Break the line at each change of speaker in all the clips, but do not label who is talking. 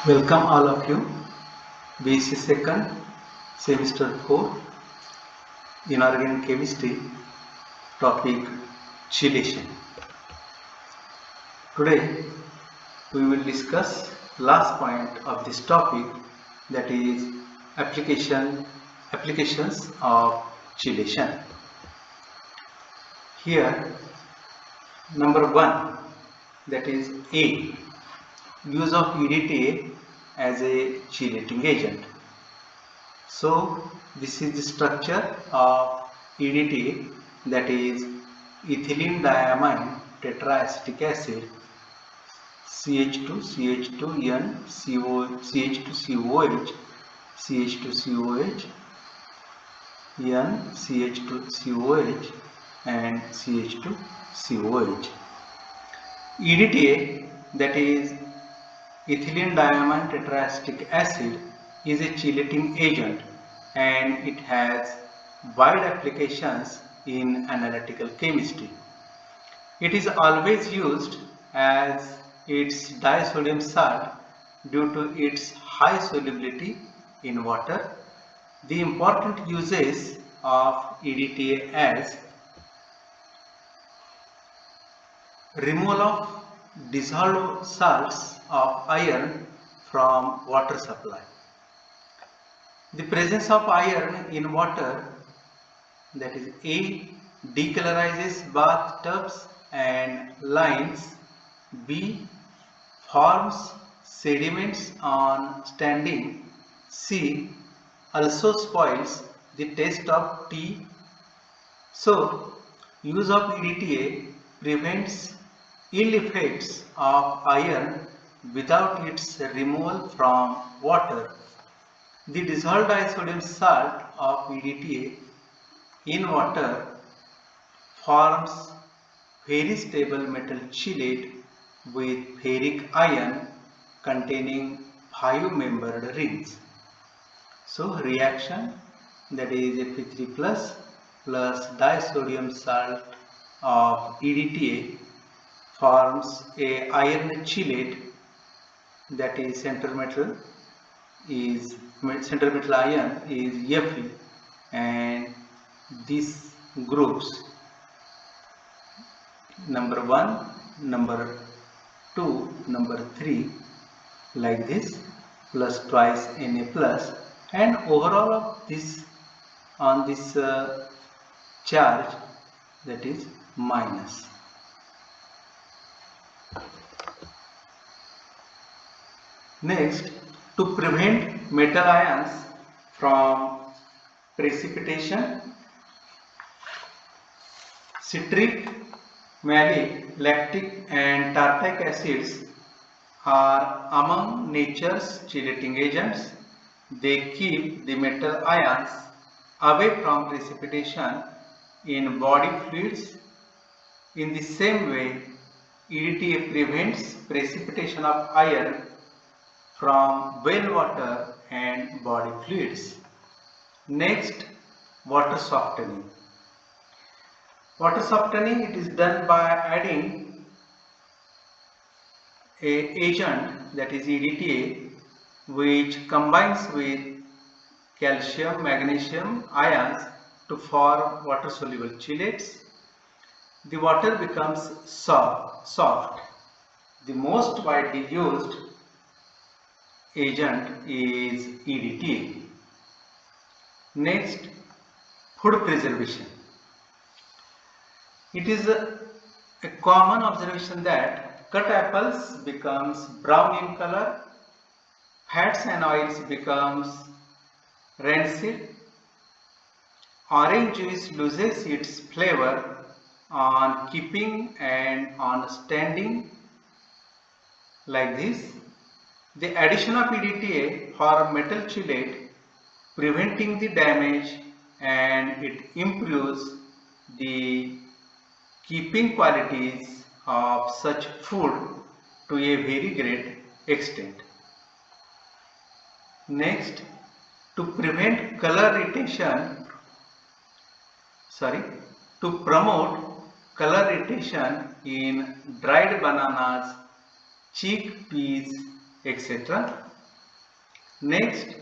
Welcome all of you. BSc second semester 4 inorganic chemistry topic chelation. Today we will discuss last point of this topic, that is applications of chelation. Here number 1, that is A, use of EDTA as a chelating agent. So this is the structure of EDTA, that is ethylene diamine tetraacetic acid, CH2 CH2N CH2COH CH2COH N CH2COH and CH2COH. EDTA, that is ethylene diamine tetraacetic acid, is a chelating agent and it has wide applications in analytical chemistry. It is always used as its disodium salt due to its high solubility in water. The important uses of EDTA as removal of dissolved salts of iron from water supply. The presence of iron in water, that is A, decolorizes bathtubs and lines. B, forms sediments on standing. C, also spoils the taste of tea. So, use of EDTA prevents ill effects of iron without its removal from water. The dissolved disodium salt of EDTA in water forms very stable metal chelate with ferric ion containing 5-membered rings. So reaction, that is Fe3 plus disodium salt of EDTA forms a iron chelate, that is center metal ion is Fe, and these groups number 1, number 2, number 3 like this, plus twice Na plus, and overall of this on this charge, that is minus. Next, to prevent metal ions from precipitation, citric, malic, lactic and tartaric acids are among nature's chelating agents. They keep the metal ions away from precipitation in body fluids. In the same way, EDTA prevents precipitation of iron from well water and body fluids. Next, water softening. Water softening, it is done by adding a agent, that is EDTA, which combines with calcium, magnesium ions to form water soluble chelates. The water becomes soft. The most widely used agent is EDTA. Next, food preservation. It is a common observation that cut apples becomes brown in color, fats and oils becomes rancid, orange juice loses its flavor on keeping and on standing like this. The addition of EDTA for metal chelate preventing the damage, and it improves the keeping qualities of such food to a very great extent. Next, to prevent color retention, to promote color retention in dried bananas, chickpeas, etc., Next,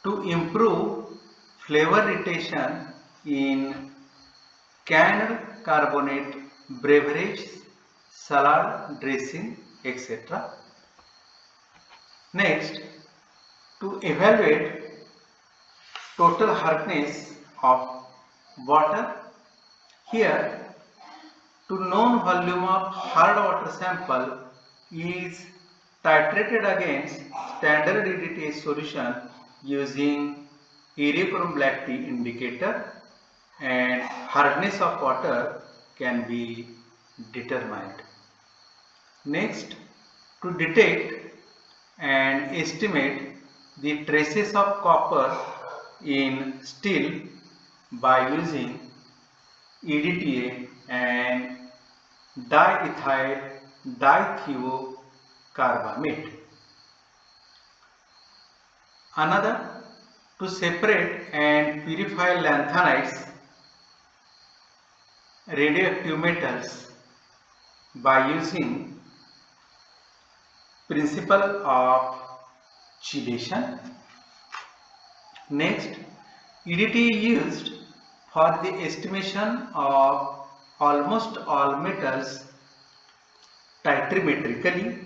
to improve flavor retention in canned carbonate beverages, salad dressing, etc. Next, to evaluate total hardness of water. Here, to known volume of hard water sample is titrated against standard EDTA solution using ureachrome black tea indicator, and hardness of water can be determined. Next, to detect and estimate the traces of copper in steel by using EDTA and diethyl dithiocarbamate. Another, to separate and purify lanthanides, radioactive metals, by using principle of chelation. Next, EDTA is used for the estimation of almost all metals titrimetrically.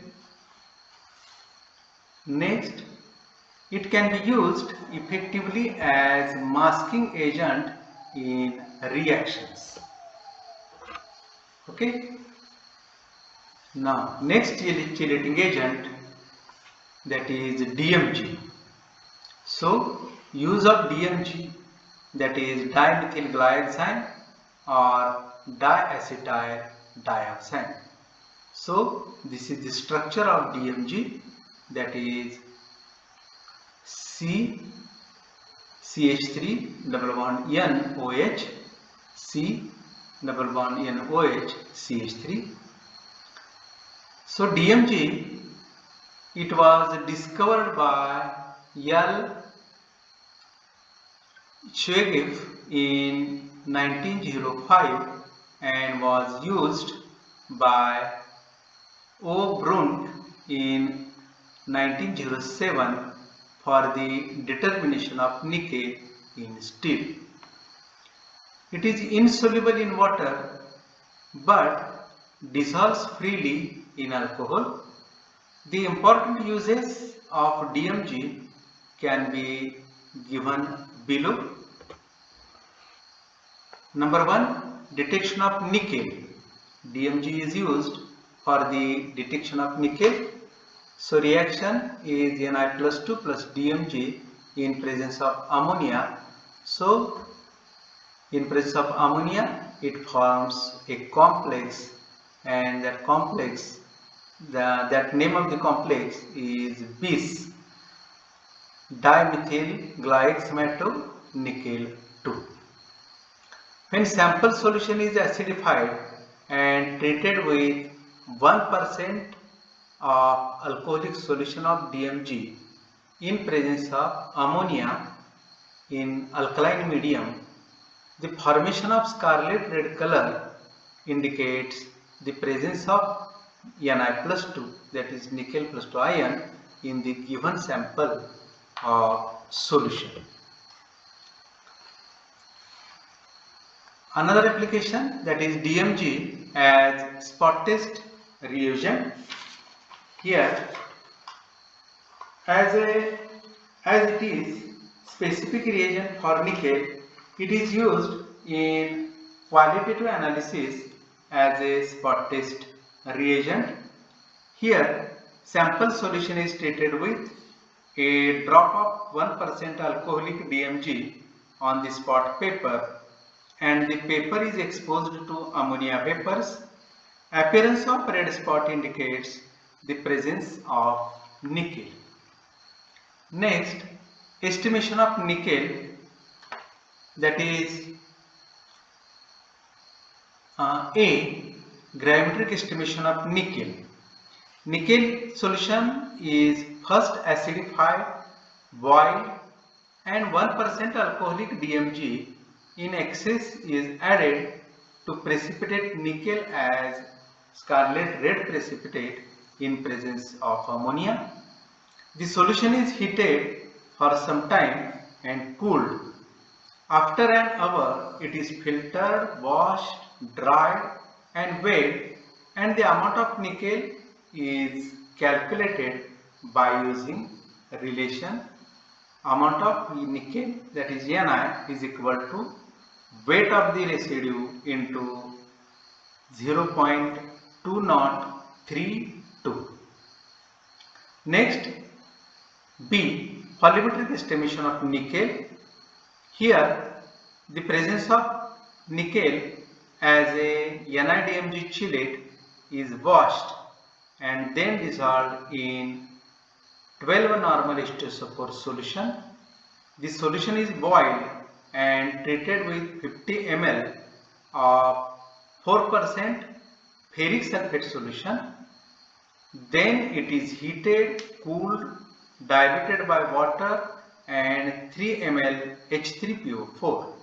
Next, it can be used effectively as masking agent in reactions. Okay. Now, next chelating agent, that is DMG. So, use of DMG, that is dimethyl glyoxime or diacetyl dioxane. So, this is the structure of DMG, that is CH3 double bond NOH, C double bond NOH, CH3. So DMG, it was discovered by L. Chuegev in 1905 and was used by O. Brunt in 1907 for the determination of nickel in steel. It is insoluble in water but dissolves freely in alcohol. The important uses of DMG can be given below. Number 1, detection of nickel. DMG is used for the detection of nickel. So reaction is Ni+2 plus DMG in presence of ammonia. So in presence of ammonia, it forms a complex, and that complex, that name of the complex is bis dimethyl glyoxymethyl 2. When sample solution is acidified and treated with 1% of alcoholic solution of DMG in presence of ammonia in alkaline medium, the formation of scarlet red color indicates the presence of Ni+2, that is nickel plus 2 ion, in the given sample of solution. Another application, that is DMG as spot test reagent. Here, as it is specific reagent for nickel, it is used in qualitative analysis as a spot test reagent. Here, sample solution is treated with a drop of 1% alcoholic DMG on the spot paper, and the paper is exposed to ammonia vapors. Appearance of red spot indicates the presence of nickel. Next, estimation of nickel, that is A, gravimetric estimation of nickel. Nickel solution is first acidified, boiled, and 1% alcoholic DMG in excess is added to precipitate nickel as scarlet red precipitate in presence of ammonia. The solution is heated for some time and cooled. After an hour, it is filtered, washed, dried and weighed, and the amount of nickel is calculated by using relation amount of nickel, that is Ni, is equal to weight of the residue into 0.2032. Next, B. Volumetric estimation of nickel. Here, the presence of nickel as a NiDMG chelate is washed and then dissolved in 12 normal H2SO4 solution. The solution is boiled and treated with 50 ml of 4% ferric sulfate solution. Then it is heated, cooled, diluted by water and 3 ml H3PO4.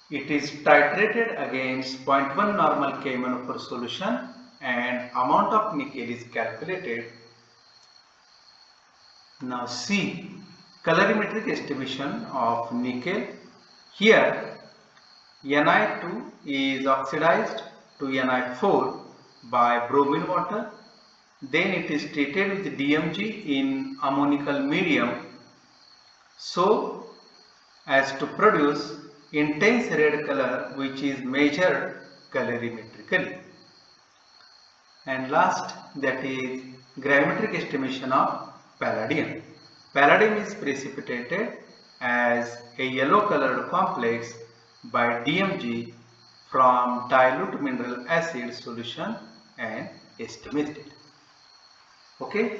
It is titrated against 0.1 normal KMnO4 solution and amount of nickel is calculated. Now C. Colorimetric estimation of nickel. Here Ni2 is oxidized to Ni4 by bromine water. Then it is treated with DMG in ammonical medium so as to produce intense red color, which is measured colorimetrically. And last, that is gravimetric estimation of palladium. Palladium is precipitated as a yellow colored complex by DMG from dilute mineral acid solution and estimated. Okay.